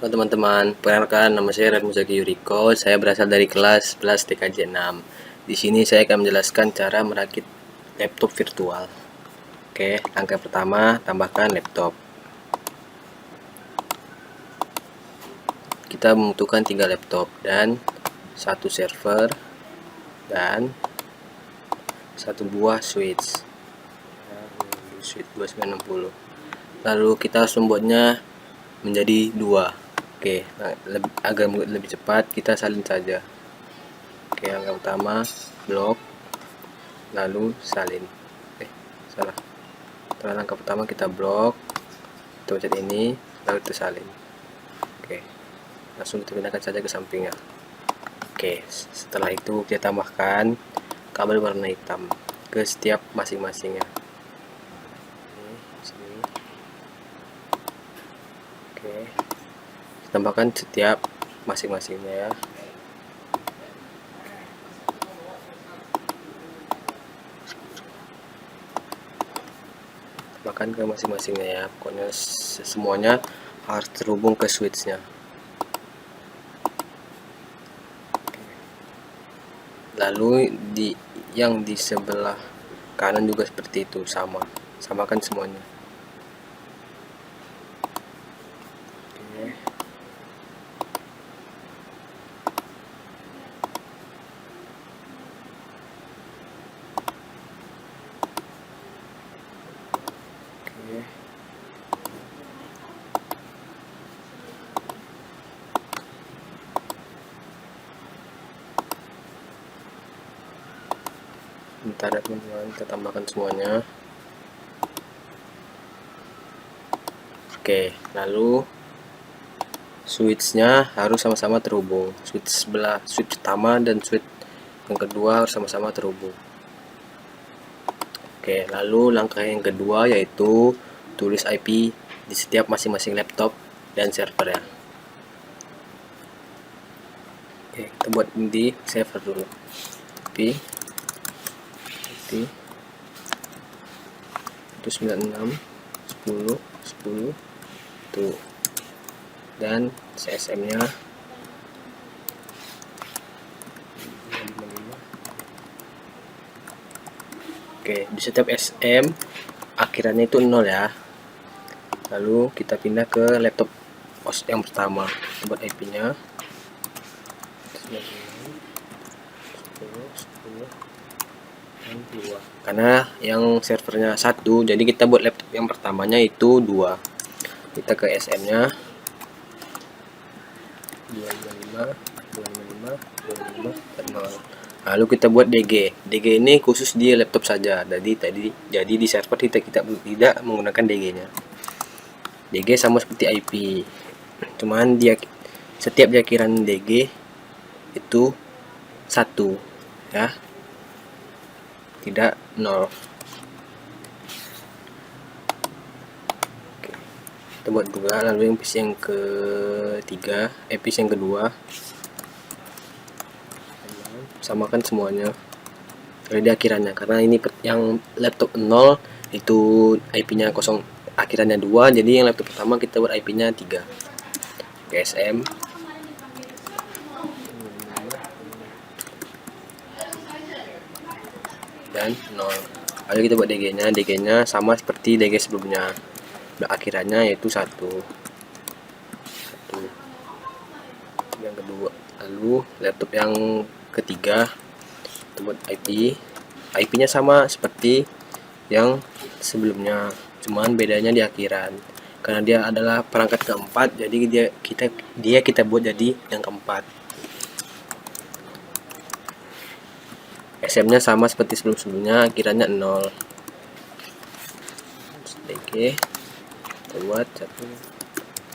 Halo teman-teman, perkenalkan nama saya Radmuzaki Yuriko. Saya berasal dari kelas 11 TKJ 6. Di sini saya akan menjelaskan cara merakit laptop virtual. Oke, langkah pertama, tambahkan laptop. Kita membutuhkan 3 laptop dan 1 server dan 1 buah switch. Switch 2960. Lalu kita harus membuatnya menjadi 2. Oke, agar lebih cepat kita salin saja. Oke, langkah utama blok, lalu salin. Salah. Langkah pertama kita blok, kita pencet ini, lalu kita salin. Oke, langsung kita pindahkan saja ke sampingnya. Oke, setelah itu kita tambahkan kabel warna hitam ke setiap masing-masingnya. Oke, tambahkan setiap masing-masingnya ya. Tambahkan ke masing-masingnya ya, pokoknya semuanya harus terhubung ke switchnya. Lalu yang di sebelah kanan juga seperti itu, samakan semuanya. Bentar ya teman-teman, kita tambahkan semuanya. Oke, lalu switchnya harus sama-sama terhubung. Switch pertama dan switch yang kedua harus sama-sama terhubung. Oke, lalu langkah yang kedua yaitu tulis IP di setiap masing-masing laptop dan server ya. Oke, kita buat di server dulu. IP itu 96 10 10 tuh, dan CSM nya oke, di setiap SM akhirannya itu 0 ya. Lalu kita pindah ke laptop host yang pertama, buat IP nya 2, karena yang servernya 1, jadi kita buat laptop yang pertamanya itu 2. Kita ke SM nya 255 dan 0. Lalu kita buat DG ini khusus di laptop saja, jadi di server kita tidak menggunakan DG nya. DG sama seperti IP, cuman setiap akhiran DG itu 1 ya, tidak 0. Oke, kita buat 2. Lalu yang PC yang ketiga, PC yang kedua samakan semuanya dari akhirannya, karena ini yang laptop 0 itu IP nya 0, akhirannya 2, jadi yang laptop pertama kita buat IP nya 3. GSM dan 0. Lalu kita buat DG nya sama seperti DG sebelumnya, akhirannya yaitu 1. Yang kedua, lalu laptop yang ketiga kita buat IP nya sama seperti yang sebelumnya, cuman bedanya di akhiran, karena dia adalah perangkat keempat, jadi kita buat jadi yang keempat. SM nya sama seperti sebelumnya, akhirannya 0. DG kita buat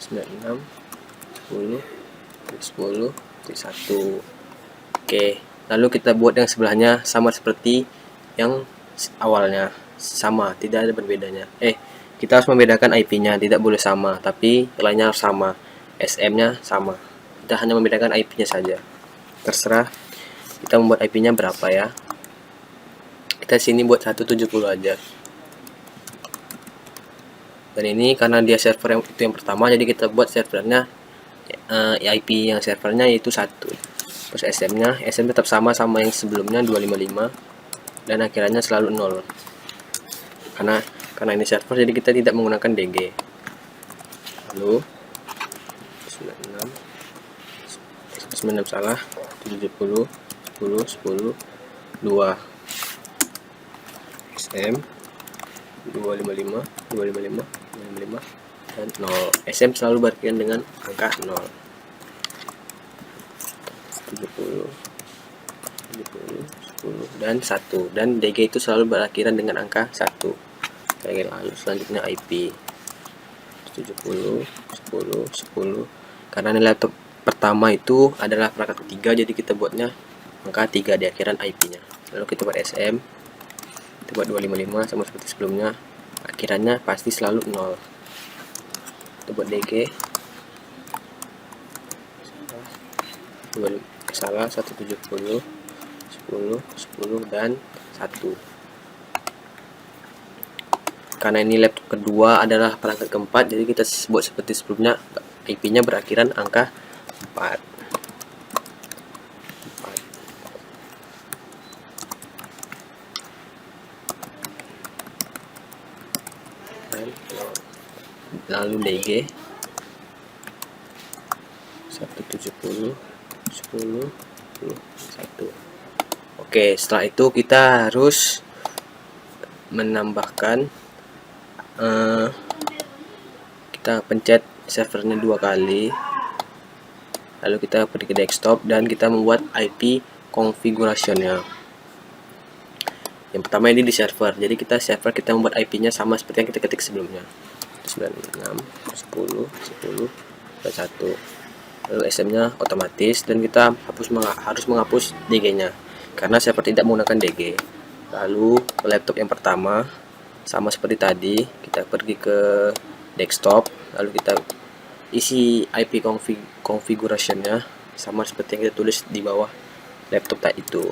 196 10 10 1. Oke, lalu kita buat yang sebelahnya sama seperti yang awalnya, sama, tidak ada berbedanya. Kita harus membedakan IP nya, tidak boleh sama, tapi lainnya harus sama. SM nya sama, kita hanya membedakan IP nya saja. Terserah kita membuat IP nya berapa ya. Kita sini buat 170 aja. Dan ini karena dia server itu yang pertama, jadi kita buat servernya IP yang servernya yaitu 1. Terus SM tetap sama yang sebelumnya 255 dan akhirannya selalu 0. Karena ini server jadi kita tidak menggunakan DG. Lalu 96 salah, 70 10 10 2 SM 255 dan 0. SM selalu berkaitan dengan angka 0. 70 10 dan 1, dan DG itu selalu berakhiran dengan angka 1. Lalu selanjutnya IP 70 10 10. Karena ini laptop pertama itu adalah perangkat ketiga, jadi kita buatnya angka 3 di akhiran IP-nya. Lalu kita buat SM, kita buat 255 sama seperti sebelumnya, akhirannya pasti selalu 0. Kita buat DG, salah 170 10 10 dan 1. Karena ini laptop kedua adalah perangkat keempat, jadi kita buat seperti sebelumnya, IP-nya berakhiran angka 4. Lalu DG 170 10 1. Oke, setelah itu kita harus menambahkan, kita pencet servernya 2 kali, lalu kita pergi ke desktop dan kita membuat IP configuration-nya. Yang pertama ini di server, jadi kita membuat IP-nya sama seperti yang kita ketik sebelumnya, 96 10 10 dan 1. Lalu SM-nya otomatis, dan kita harus menghapus DG-nya karena server tidak menggunakan DG. Lalu ke laptop yang pertama, sama seperti tadi, kita pergi ke desktop, lalu kita isi IP configuration-nya sama seperti yang kita tulis di bawah laptop tadi itu,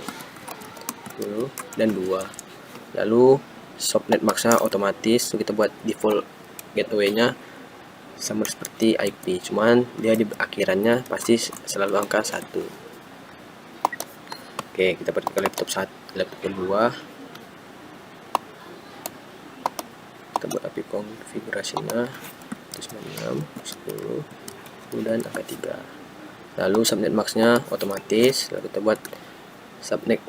1 dan 2. Lalu subnet max-nya otomatis, kita buat default gateway-nya sama seperti IP, cuman dia di akhirannya pasti selalu angka 1. Oke, kita pergi ke laptop kedua, kita buat IP configuration-nya 96 10 dan angka 3. Lalu subnet max-nya otomatis, lalu kita buat subnet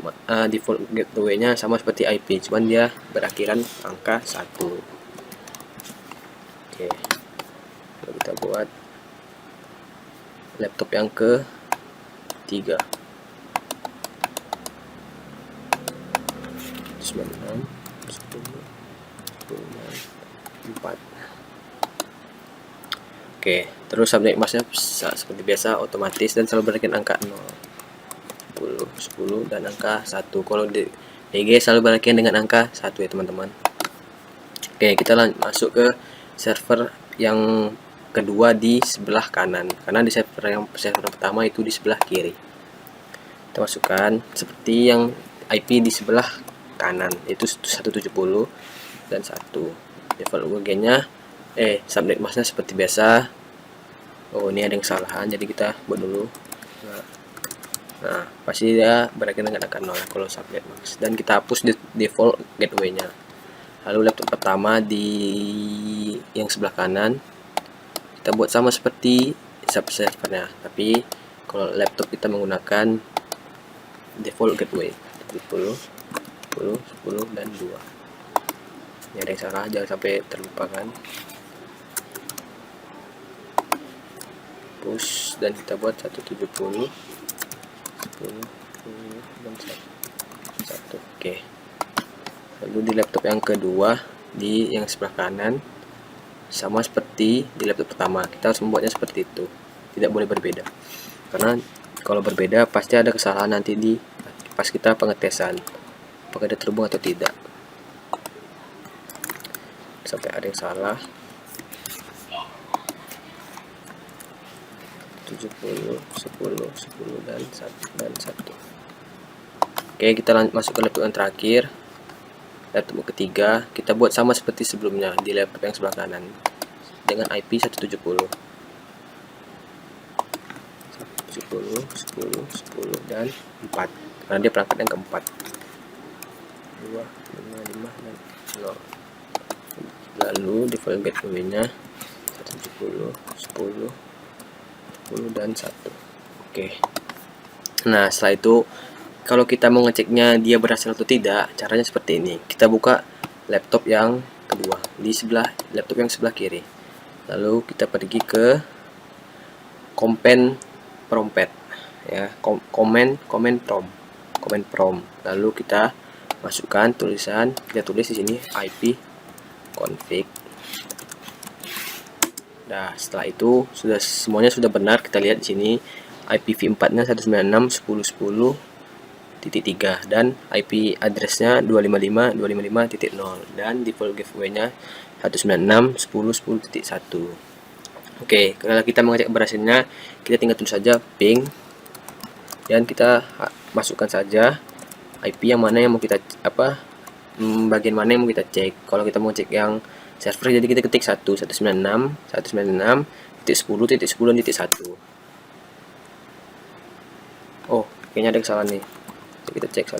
default gateway-nya sama seperti IP, cuman dia berakhiran angka 1. Oke, lalu kita buat laptop yang ke-3, 96 10 dan 4. Oke, terus subnet max-nya seperti biasa otomatis dan selalu berakhir angka 0, 10 dan angka 1. Kalau DG selalu berakhir dengan angka 1 ya teman-teman. Oke, kita masuk ke server yang kedua di sebelah kanan, karena di server pertama itu di sebelah kiri. Kita masukkan seperti yang IP di sebelah kanan, itu 170 dan 1. Default URL-nya subnet max-nya seperti biasa. Oh, ini ada yang kesalahan, jadi kita buat dulu. Nah, pasti dia berakhir dengan angka 0 kalau subnet max, dan kita hapus default gateway-nya. Lalu laptop pertama di yang sebelah kanan, kita buat sama seperti servernya, tapi kalau laptop kita menggunakan default gateway 10 dan 2. Ini ada yang salah, jangan sampai terlupakan. Push dan kita buat 170 10 dan 1. Oke. Lalu di laptop yang kedua di yang sebelah kanan, sama seperti di laptop pertama, kita harus membuatnya seperti itu, tidak boleh berbeda, karena kalau berbeda pasti ada kesalahan nanti di pas kita pengetesan apakah dia terhubung atau tidak. Sampai ada yang salah. 70 10 dan 1. Oke, kita masuk ke laptop yang terakhir, laptop ketiga. Kita buat sama seperti sebelumnya di laptop yang sebelah kanan dengan IP 170. 10, 10, 10, dan 4, karena dia perangkat yang keempat. 2, 5, 5, dan 0. Lalu default gateway nya 170, 10, 10, dan 1. Oke. Nah, setelah itu kalau kita mau ngeceknya dia berhasil atau tidak, caranya seperti ini. Kita buka laptop yang kedua di sebelah laptop yang sebelah kiri. Lalu kita pergi ke command prompt ya, command prompt. Lalu kita masukkan tulisan, kita tulis di sini IP config. Nah, setelah itu semuanya sudah benar. Kita lihat di sini IPv4-nya 192.168.0 dan IP address-nya 255.255.0 dan default gateway-nya 196.110.1. Oke, kalau kita mengecek berhasilnya, kita tinggal tulis saja ping dan kita masukkan saja IP yang mana yang mau kita bagian mana yang mau kita cek. Kalau kita mau cek yang server, jadi kita ketik 196.190.10.10.1. Oh, kayaknya ada kesalahan nih. Jadi kita cek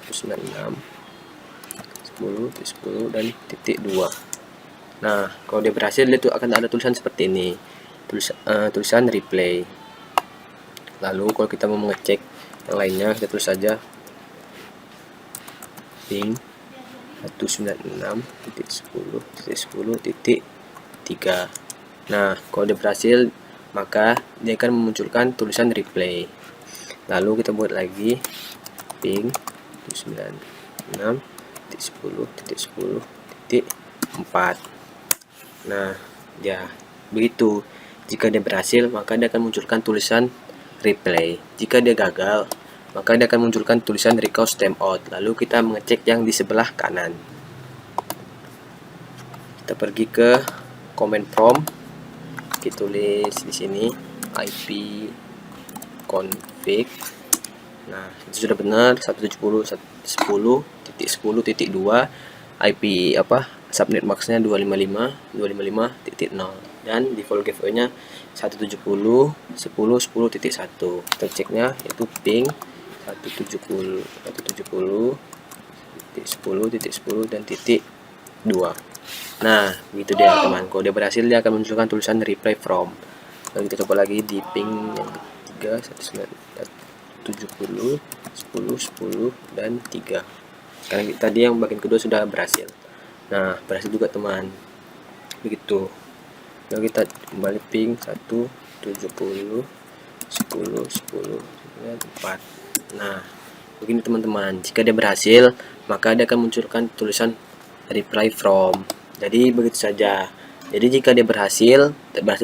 196.10.10 dan .2. Nah, kalau dia berhasil, itu akan ada tulisan seperti ini, tulisan replay. Lalu kalau kita mau mengecek yang lainnya, kita tulis saja ping 196.10.10.3. Nah, kalau dia berhasil, maka dia akan memunculkan tulisan replay. Lalu kita buat lagi ping 196.10.10.4. Nah, ya begitu. Jika dia berhasil, maka dia akan munculkan tulisan replay. Jika dia gagal, maka dia akan munculkan tulisan request timeout. Lalu kita mengecek yang di sebelah kanan. Kita pergi ke command prompt. Kita tulis di sini IP config. Nah, itu sudah benar, 170.10.10.2, IP subnet max-nya 255.255.0 dan default gateway-nya 170.10.10.1. Kita ceknya yaitu ping 170.10.10 dan .2. Nah, begitu dia teman. Kalau dia berhasil, dia akan munculkan tulisan reply from. Lalu kita coba lagi di ping yang ketiga 170, 10, 10, dan 3. Sekarang tadi yang bagian kedua sudah berhasil. Nah, berhasil juga teman. Begitu. Lalu kita kembali ping 170, 10, 10, 4. Nah, begini teman-teman. Jika dia berhasil, maka dia akan munculkan tulisan reply from. Jadi begitu saja. Jadi jika dia berhasil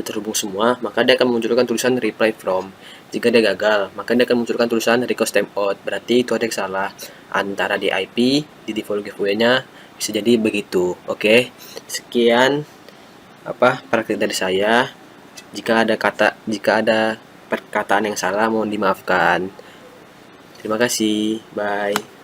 terhubung semua, maka dia akan memunculkan tulisan reply from. Jika dia gagal, maka dia akan memunculkan tulisan request timeout. Berarti itu ada yang salah antara di IP, di default gateway-nya, bisa jadi begitu. Oke. Sekian praktik dari saya. Jika ada perkataan yang salah, mohon dimaafkan. Terima kasih. Bye.